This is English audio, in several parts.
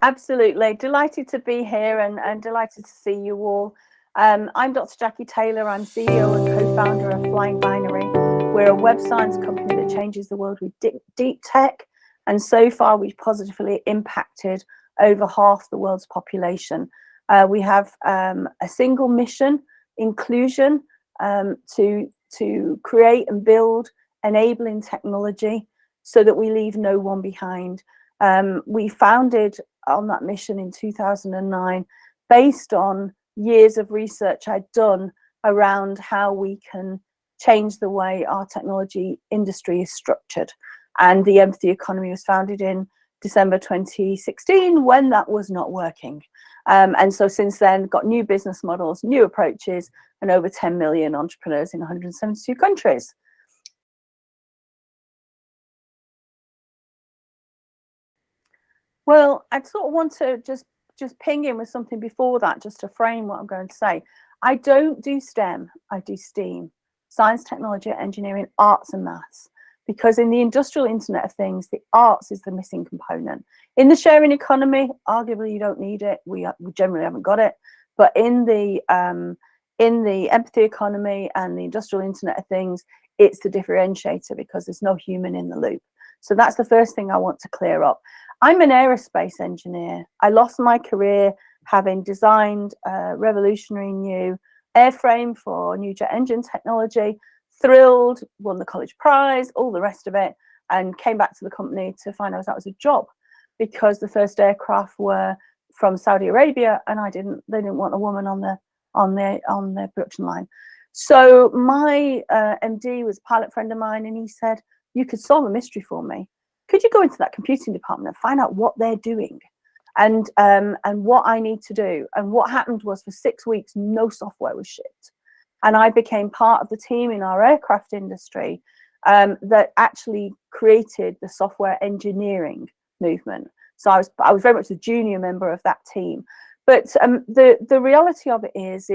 Absolutely. Delighted to be here and delighted to see you all. I'm Dr. Jacqui Taylor. I'm CEO and co-founder of Flying Binary. We're a web science company that changes the world with deep tech. And so far, we've positively impacted over half the world's population. We have a single mission, inclusion, to create and build enabling technology so that we leave no one behind. We founded on that mission in 2009 based on years of research I'd done around how we can change the way our technology industry is structured. And the empathy economy was founded in December 2016 when that was not working. And so since then, got new business models, new approaches, and over 10 million entrepreneurs in 172 countries. Well, I sort of want to just ping in with something before that, just to frame what I'm going to say. I don't do STEM, I do STEAM, science, technology, engineering, arts and maths, because in the industrial Internet of Things, the arts is the missing component. In the sharing economy, arguably you don't need it. We generally haven't got it, but in the empathy economy and the industrial Internet of Things, it's the differentiator because there's no human in the loop. So that's the first thing I want to clear up. I'm an aerospace engineer. I lost my career having designed a revolutionary new airframe for new jet engine technology, thrilled, won the college prize, all the rest of it, and came back to the company to find out that was a job because the first aircraft were from Saudi Arabia and they didn't want a woman on the production line. So my MD was a pilot friend of mine, and he said, you could solve a mystery for me. Could you go into that computing department and find out what they're doing and what I need to do? And what happened was for 6 weeks, no software was shipped. And I became part of the team in our aircraft industry that actually created the software engineering movement. So I was very much the junior member of that team. But the reality of it is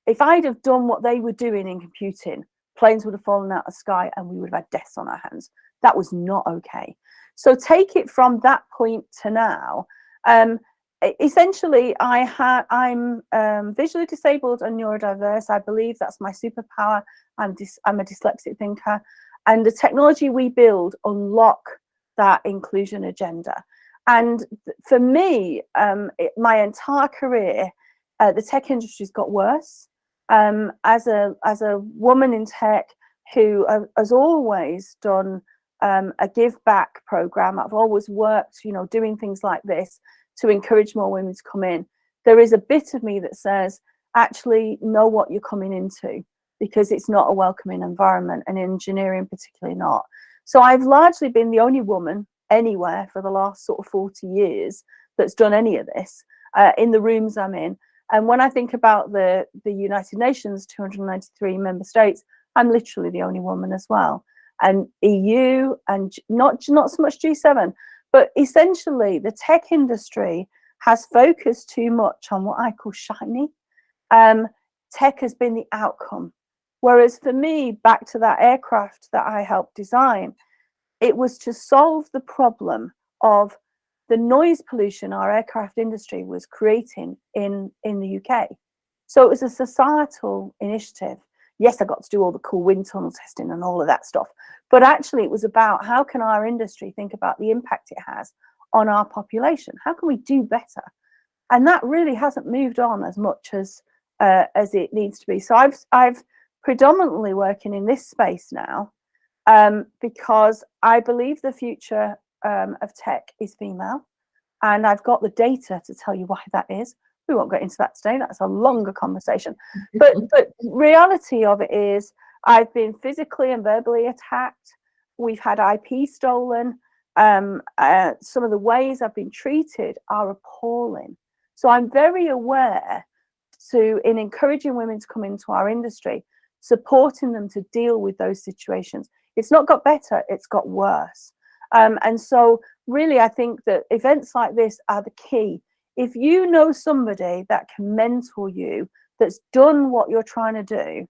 if I'd have done what they were doing in computing, planes would have fallen out of the sky and we would have had deaths on our hands. That was not okay. So take it from that point to now. Essentially, I'm visually disabled and neurodiverse. I believe that's my superpower. I'm a dyslexic thinker. And the technology we build unlock that inclusion agenda. And for me, my entire career, the tech industry's got worse. As a woman in tech who has always done a give back program, I've always worked, doing things like this to encourage more women to come in. There is a bit of me that says, actually know what you're coming into, because it's not a welcoming environment, and engineering particularly not. So I've largely been the only woman anywhere for the last sort of 40 years that's done any of this in the rooms I'm in. And when I think about the United Nations, 293 member states, I'm literally the only woman as well. And EU, and not so much G7, but essentially the tech industry has focused too much on what I call shiny. Tech has been the outcome. Whereas for me, back to that aircraft that I helped design, it was to solve the problem of the noise pollution our aircraft industry was creating in the UK. So it was a societal initiative. Yes, I got to do all the cool wind tunnel testing and all of that stuff, but actually it was about how can our industry think about the impact it has on our population? How can we do better? And that really hasn't moved on as much as it needs to be. So I've predominantly working in this space now because I believe the future of tech is female, and I've got the data to tell you why that is. We won't get into that today. That's a longer conversation. But reality of it is I've been physically and verbally attacked. We've had IP stolen. Some of the ways I've been treated are appalling. So I'm very aware in encouraging women to come into our industry, supporting them to deal with those situations. It's not got better, it's got worse. And so really, I think that events like this are the key. If you know somebody that can mentor you, that's done what you're trying to do,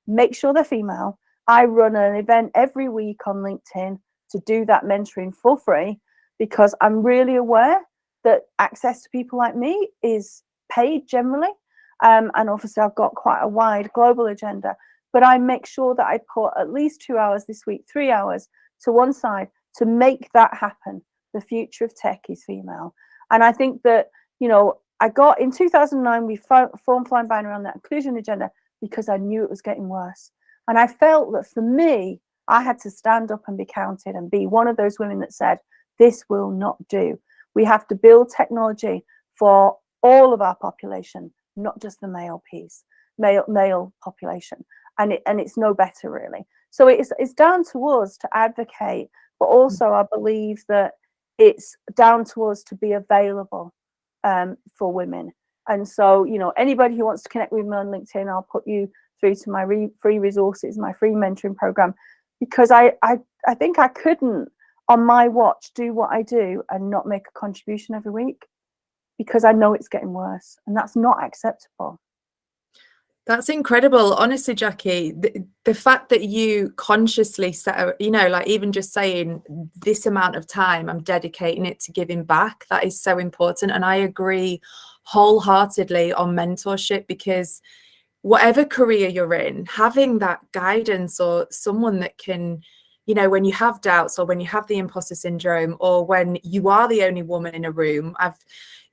make sure they're female. I run an event every week on LinkedIn to do that mentoring for free, because I'm really aware that access to people like me is paid generally. And obviously I've got quite a wide global agenda, but I make sure that I put at least 2 hours this week, 3 hours to one side to make that happen. The future of tech is female. And I think that, you know, I got in 2009, we formed Flying Binary on that inclusion agenda because I knew it was getting worse. And I felt that for me, I had to stand up and be counted and be one of those women that said, this will not do. We have to build technology for all of our population, not just the male piece, male population. And it's no better really. So it's down to us to advocate, but also I believe that it's down to us to be available for women. And so, you know, anybody who wants to connect with me on LinkedIn, I'll put you through to my free resources, my free mentoring program, because I think I couldn't on my watch do what I do and not make a contribution every week, because I know it's getting worse and that's not acceptable. That's incredible. Honestly, Jacqui, the fact that you consciously set, you know, like even just saying this amount of time, I'm dedicating it to giving back, that is so important. And I agree wholeheartedly on mentorship, because whatever career you're in, having that guidance or someone that can, you know, when you have doubts or when you have the imposter syndrome or when you are the only woman in a room,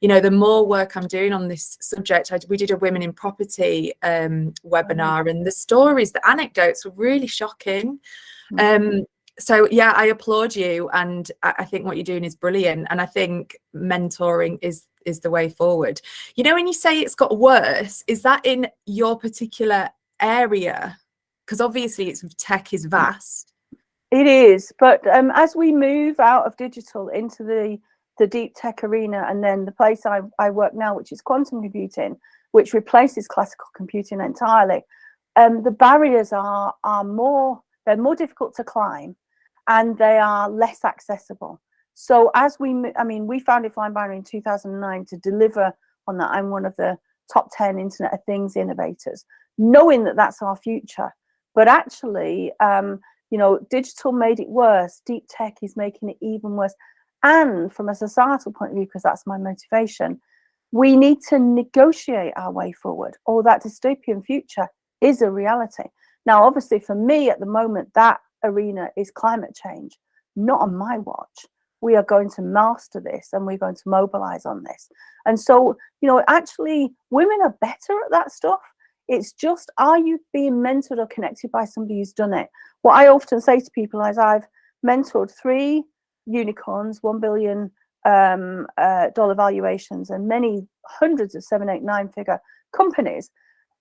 you know, the more work I'm doing on this subject, we did a women in property webinar, and the stories, the anecdotes were really shocking. So yeah, I applaud you, and I think what you're doing is brilliant, and I think mentoring is the way forward. You know, when you say it's got worse, is that in your particular area? Because obviously tech is vast. It is, but as we move out of digital into the deep tech arena, and then the place I work now, which is quantum computing, which replaces classical computing entirely, the barriers are more difficult to climb, and they are less accessible. So as we founded Flying Binary in 2009 to deliver on that. I'm one of the top 10 Internet of Things innovators, knowing that that's our future. But actually, you know, digital made it worse. Deep tech is making it even worse. And from a societal point of view, because that's my motivation, we need to negotiate our way forward, or that dystopian future is a reality. Now, obviously, for me at the moment, that arena is climate change, not on my watch. We are going to master this and we're going to mobilize on this. And so, you know, actually, women are better at that stuff. It's just, are you being mentored or connected by somebody who's done it? What I often say to people is I've mentored 3 unicorns, $1 billion dollar valuations, and many hundreds of 7, 8, 9-figure companies.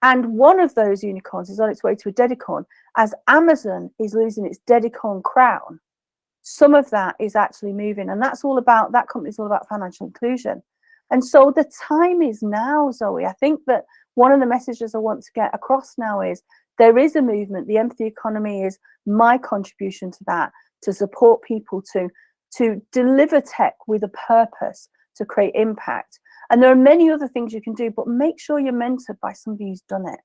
And one of those unicorns is on its way to a dedicorn. As Amazon is losing its dedicorn crown, some of that is actually moving. And that's all about, that company's all about financial inclusion. And so the time is now, Zoe. I think that one of the messages I want to get across now is there is a movement. The empathy economy is my contribution to that, to support people to deliver tech with a purpose, to create impact. And there are many other things you can do, but make sure you're mentored by somebody who's done it.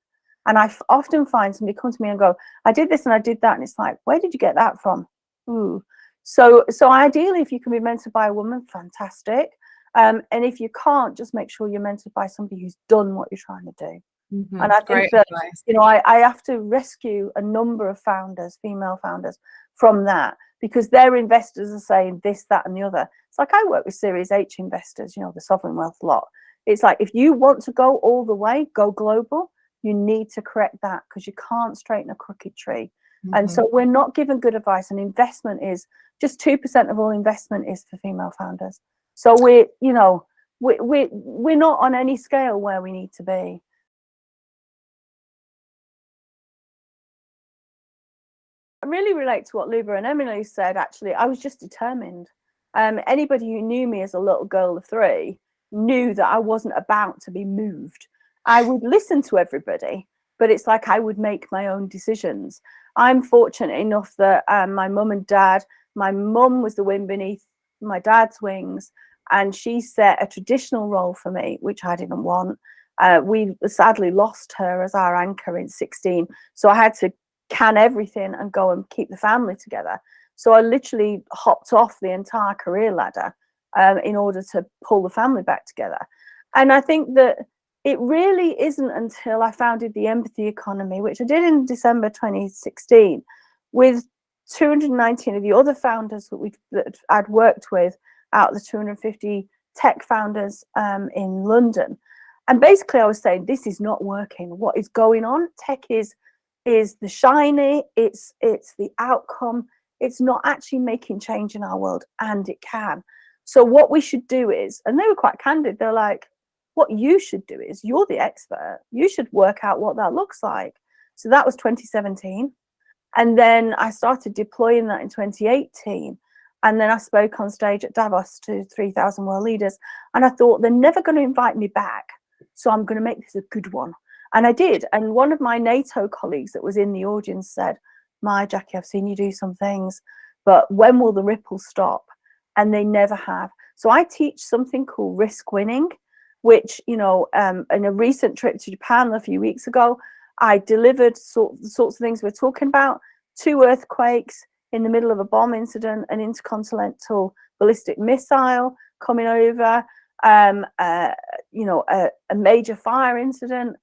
And I often find somebody come to me and go, I did this and I did that. And it's like, where did you get that from? Ooh. So ideally, if you can be mentored by a woman, fantastic. And if you can't, just make sure you're mentored by somebody who's done what you're trying to do. Mm-hmm. And I think that, you know, I have to rescue a number of founders, female founders, from that, because their investors are saying this, that, and the other. It's like I work with Series H investors, you know, the sovereign wealth lot. It's like, if you want to go all the way, go global, you need to correct that, because you can't straighten a crooked tree. Mm-hmm. And so we're not given good advice. And investment is just 2% of all investment is for female founders. So we're not on any scale where we need to be. I really relate to what Luba and Emily said. Actually, I was just determined. Anybody who knew me as a little girl of 3 knew that I wasn't about to be moved. I would listen to everybody, but it's like I would make my own decisions. I'm fortunate enough that my mum and dad, my mum was the wind beneath my dad's wings, and she set a traditional role for me, which I didn't want. We sadly lost her as our anchor in 16, so I had to can everything and go and keep the family together. So I literally hopped off the entire career ladder in order to pull the family back together. And I think that it really isn't until I founded the Empathy Economy, which I did in December 2016, with 219 of the other founders that I'd worked with out of the 250 tech founders in London. And basically I was saying, this is not working. What is going on? Tech is the shiny, it's the outcome. It's not actually making change in our world, and it can. So what we should do is, and they were quite candid, they're like, what you should do is, you're the expert, you should work out what that looks like. So that was 2017. And then I started deploying that in 2018. And then I spoke on stage at Davos to 3,000 world leaders. And I thought, they're never going to invite me back, so I'm going to make this a good one. And I did. And one of my NATO colleagues that was in the audience said, my Jacqui, I've seen you do some things, but when will the ripples stop? And they never have. So I teach something called risk winning, which, you know, in a recent trip to Japan a few weeks ago, I delivered the sorts of things we're talking about: 2 earthquakes in the middle of a bomb incident, an intercontinental ballistic missile coming over, you know, a major fire incident.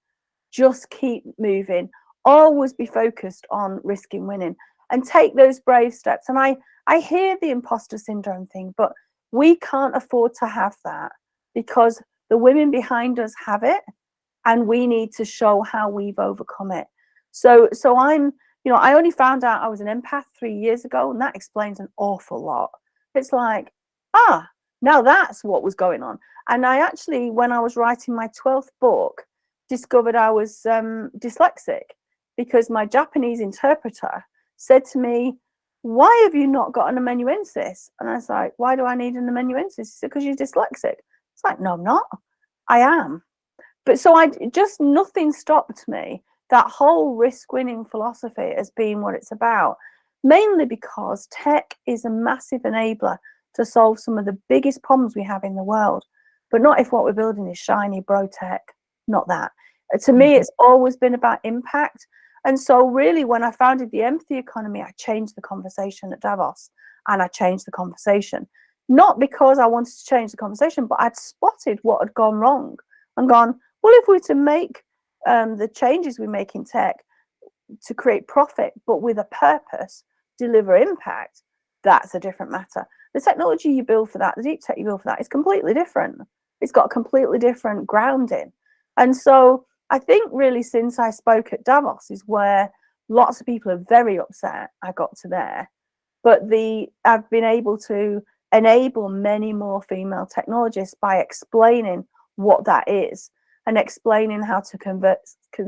Just keep moving. Always be focused on risking winning and take those brave steps. And I hear the imposter syndrome thing, but we can't afford to have that, because the women behind us have it, and we need to show how we've overcome it. So I'm, you know, I only found out I was an empath 3 years ago, and that explains an awful lot. It's like, now that's what was going on. And I actually, when I was writing my 12th book, discovered I was dyslexic, because my Japanese interpreter said to me, why have you not got an amanuensis? And I was like, why do I need an amanuensis? He said, because you're dyslexic. It's like, no, I'm not. I am. But so nothing stopped me. That whole risk winning philosophy has been what it's about, mainly because tech is a massive enabler to solve some of the biggest problems we have in the world, but not if what we're building is shiny bro tech, not that. To me, it's always been about impact. And so really, when I founded the Empathy Economy, I changed the conversation at Davos, and I changed the conversation, not because I wanted to change the conversation, but I'd spotted what had gone wrong and gone, well, if we're to make the changes we make in tech to create profit, but with a purpose, deliver impact, that's a different matter. The technology you build for that, the deep tech you build for that, is completely different. It's got a completely different grounding. And so I think really since I spoke at Davos is where lots of people are very upset I got to there. But I've been able to enable many more female technologists by explaining what that is and explaining how to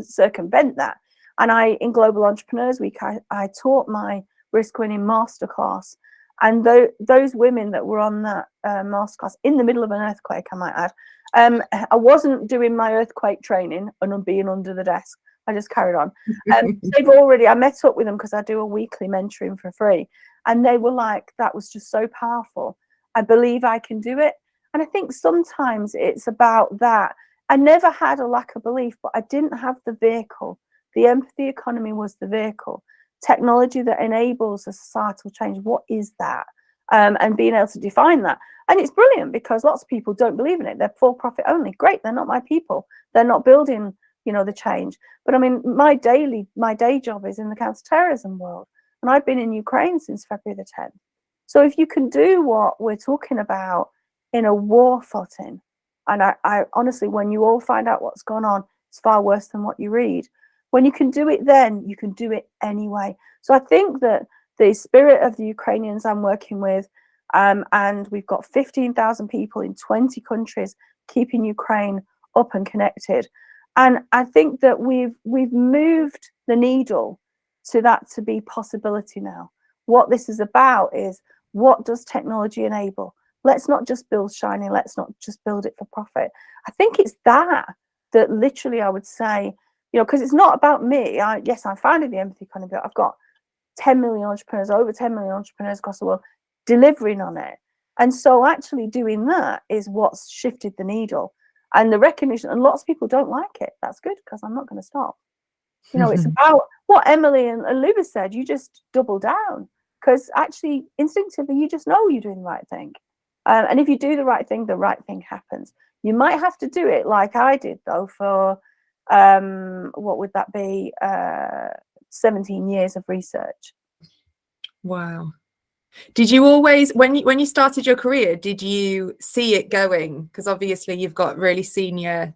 circumvent that. And in Global Entrepreneurs Week, I taught my risk winning masterclass. And those women that were on that masterclass in the middle of an earthquake, I might add, I wasn't doing my earthquake training and being under the desk. I just carried on. I met up with them because I do a weekly mentoring for free. And they were like, that was just so powerful. I believe I can do it. And I think sometimes it's about that. I never had a lack of belief, but I didn't have the vehicle. The empathy economy was the vehicle. Technology that enables a societal change. What is that? And being able to define that. And it's brilliant because lots of people don't believe in it. They're for profit only. Great, they're not my people. They're not building, you know, the change. But I mean, my day job is in the counterterrorism world. And I've been in Ukraine since February the 10th. So if you can do what we're talking about in a war footing, and I honestly, when you all find out what's gone on, it's far worse than what you read. When you can do it then, you can do it anyway. So I think that the spirit of the Ukrainians I'm working with, and we've got 15,000 people in 20 countries keeping Ukraine up and connected. And I think that we've moved the needle to that to be possibility now. What this is about is, what does technology enable? Let's not just build shiny, let's not just build it for profit. I think it's that literally I would say, you know, because it's not about me. Yes, I founded the Empathy Economy, but I've got 10 million entrepreneurs, over 10 million entrepreneurs across the world delivering on it. And so actually doing that is what's shifted the needle. And the recognition, and lots of people don't like it. That's good, because I'm not going to stop. You know, it's about what Emily and Luba said. You just double down, because actually instinctively you just know you're doing the right thing. And if you do the right thing happens. You might have to do it like I did, though, for what would that be? 17 years of research. Wow. Did you always, when you started your career, did you see it going? Because obviously you've got really senior,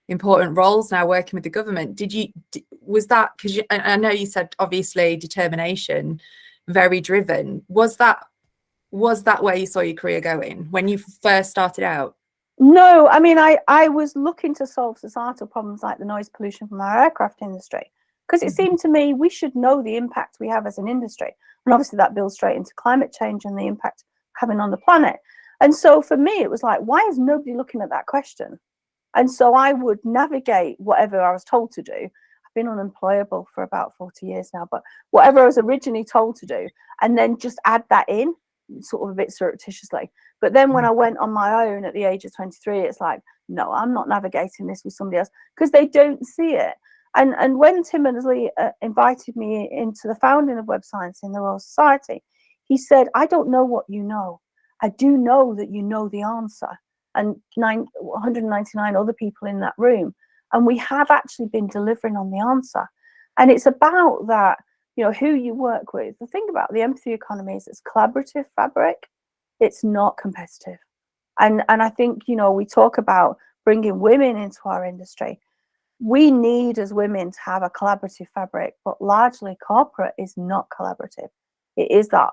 important roles now working with the government. Was that, because I know you said obviously determination, very driven. Was that where you saw your career going when you first started out? No, I mean, I was looking to solve societal problems like the noise pollution from our aircraft industry, because it seemed to me we should know the impact we have as an industry. And obviously that builds straight into climate change and the impact having on the planet. And so for me, it was like, why is nobody looking at that question? And so I would navigate whatever I was told to do. I've been unemployable for about 40 years now, but whatever I was originally told to do, and then just add that in sort of a bit surreptitiously. But then when I went on my own at the age of 23, it's like, no, I'm not navigating this with somebody else, because they don't see it. And when Tim Lee invited me into the founding of Web Science in the Royal Society, he said, I don't know what you know. I do know that you know the answer. And 199 other people in that room. And we have actually been delivering on the answer. And it's about that, you know, who you work with. The thing about the empathy economy is it's collaborative fabric. It's not competitive. And I think, you know, we talk about bringing women into our industry. We need as women to have a collaborative fabric, but largely corporate is not collaborative. It is that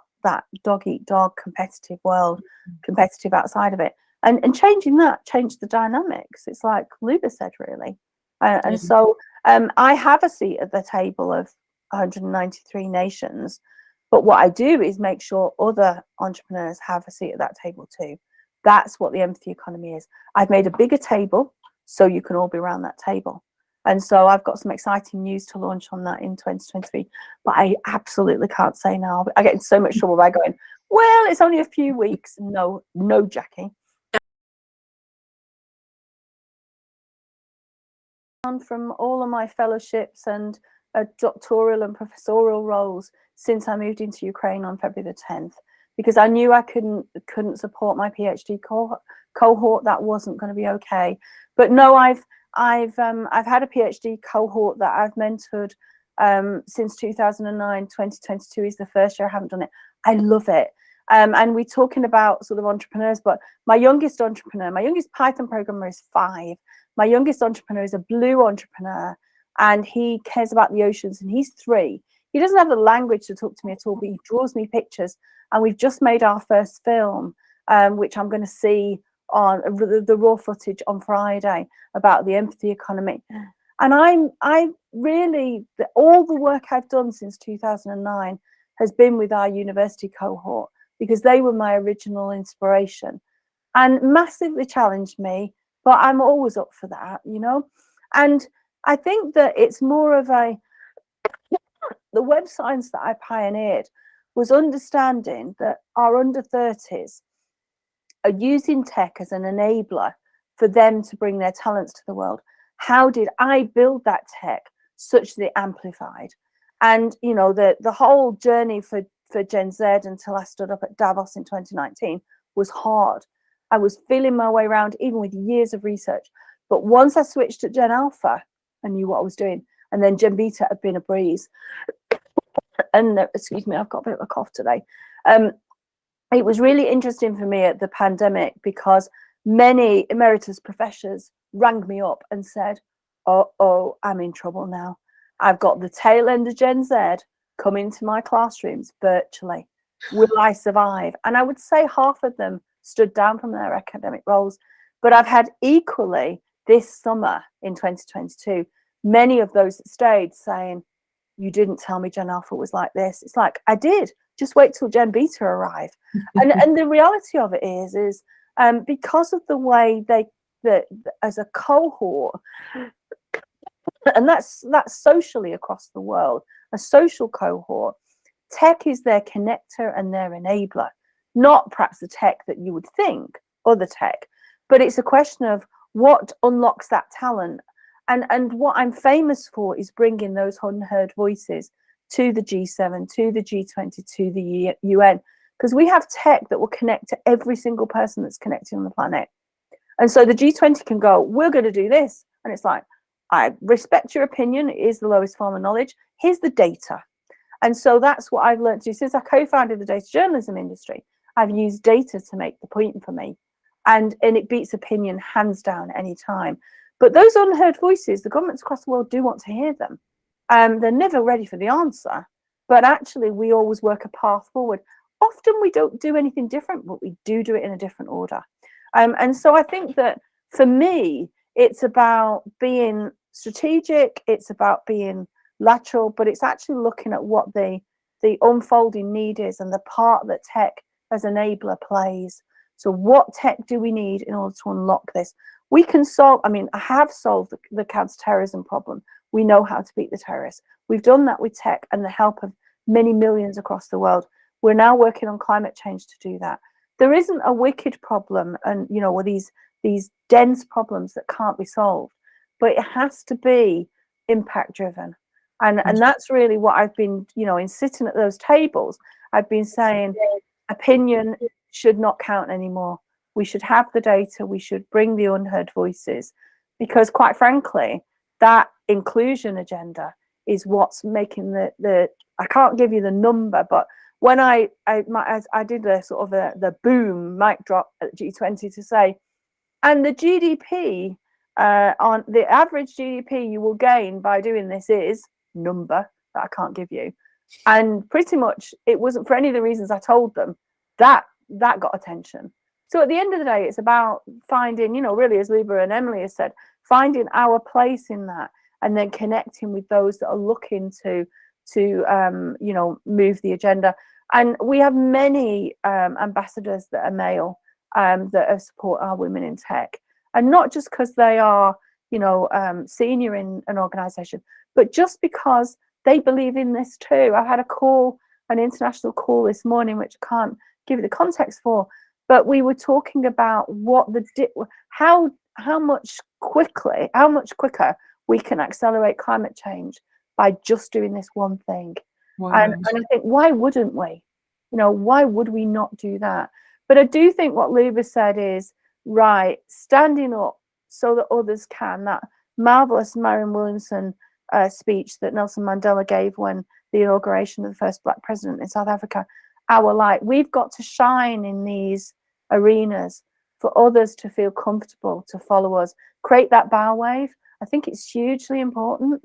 dog eat dog competitive world, competitive outside of it. And changing that changed the dynamics. It's like Luba said, really. And so I have a seat at the table of 193 nations, but what I do is make sure other entrepreneurs have a seat at that table too. That's what the empathy economy is. I've made a bigger table so you can all be around that table. And so I've got some exciting news to launch on that in 2023, but I absolutely can't say now. I get in so much trouble by going, well, it's only a few weeks. No, Jacqui. From all of my fellowships and doctoral and professorial roles since I moved into Ukraine on February the 10th, because I knew I couldn't support my PhD cohort. That wasn't going to be okay. But no, I've had a PhD cohort that I've mentored since 2009. 2022 is the first year I haven't done it. I love it. And we're talking about sort of entrepreneurs, but my youngest Python programmer is 5. My youngest entrepreneur is a blue entrepreneur, and he cares about the oceans, and he's 3. He doesn't have the language to talk to me at all, but he draws me pictures. And we've just made our first film, which I'm going to see on the raw footage on Friday about the empathy economy. And I really, all the work I've done since 2009 has been with our university cohort, because they were my original inspiration and massively challenged me, but I'm always up for that, you know. And I think that it's more of the web science that I pioneered was understanding that our under 30s are using tech as an enabler for them to bring their talents to the world. How did I build that tech such that it amplified? And, you know, the whole journey for Gen Z until I stood up at Davos in 2019 was hard. I was feeling my way around, even with years of research. But once I switched to Gen Alpha, I knew what I was doing. And then Gen Beta had been a breeze. And excuse me, I've got a bit of a cough today. It was really interesting for me at the pandemic, because many emeritus professors rang me up and said, oh, I'm in trouble now. I've got the tail end of Gen Z coming to my classrooms virtually. Will I survive? And I would say half of them stood down from their academic roles. But I've had equally this summer in 2022, many of those that stayed saying, you didn't tell me Gen Alpha was like this. It's like, I did. Just wait till Gen Beta arrive. and the reality of it is because of the way that as a cohort, and that's socially across the world, a social cohort, tech is their connector and their enabler, not perhaps the tech that you would think, other tech, but it's a question of what unlocks that talent. And what I'm famous for is bringing those unheard voices to the G7, to the G20, to the UN, because we have tech that will connect to every single person that's connected on the planet. And so the G20 can go, we're going to do this. And it's like, I respect your opinion. It is the lowest form of knowledge. Here's the data. And so that's what I've learned to do. Since I co-founded the data journalism industry, I've used data to make the point for me. And it beats opinion hands down any time. But those unheard voices, the governments across the world do want to hear them. They're never ready for the answer. But actually, we always work a path forward. Often we don't do anything different, but we do it in a different order. And so I think that for me, it's about being strategic, it's about being lateral, but it's actually looking at what the unfolding need is and the part that tech as enabler plays. So what tech do we need in order to unlock this? We can solve, I mean, I have solved the counter-terrorism problem. We know how to beat the terrorists. We've done that with tech and the help of many millions across the world. We're now working on climate change to do that. There isn't a wicked problem and, you know, with these dense problems that can't be solved, but it has to be impact driven. And that's really what I've been, you know, in sitting at those tables, I've been saying opinion should not count anymore. We should have the data, we should bring the unheard voices, because quite frankly, that inclusion agenda is what's making the I can't give you the number, but when I did a sort of the boom mic drop at G20 to say, and the GDP on the average GDP you will gain by doing this is number that I can't give you, and pretty much it wasn't for any of the reasons I told them that got attention. So at the end of the day, it's about finding, you know, really, as Luba and Emily has said, finding our place in that, and then connecting with those that are looking to you know, move the agenda. And we have many ambassadors that are male that support our women in tech, and not just because they are, you know, senior in an organization, but just because they believe in this too. I had a call, an international call this morning, which I can't give you the context for, but we were talking about what how much quicker we can accelerate climate change by just doing this one thing. Wow. And I think, why wouldn't we? You know, why would we not do that? But I do think what Luba said is right, standing up so that others can. That marvelous Marianne Williamson speech that Nelson Mandela gave when the inauguration of the first Black president in South Africa, our light. We've got to shine in these arenas for others to feel comfortable to follow us, create that bow wave. I think it's hugely important.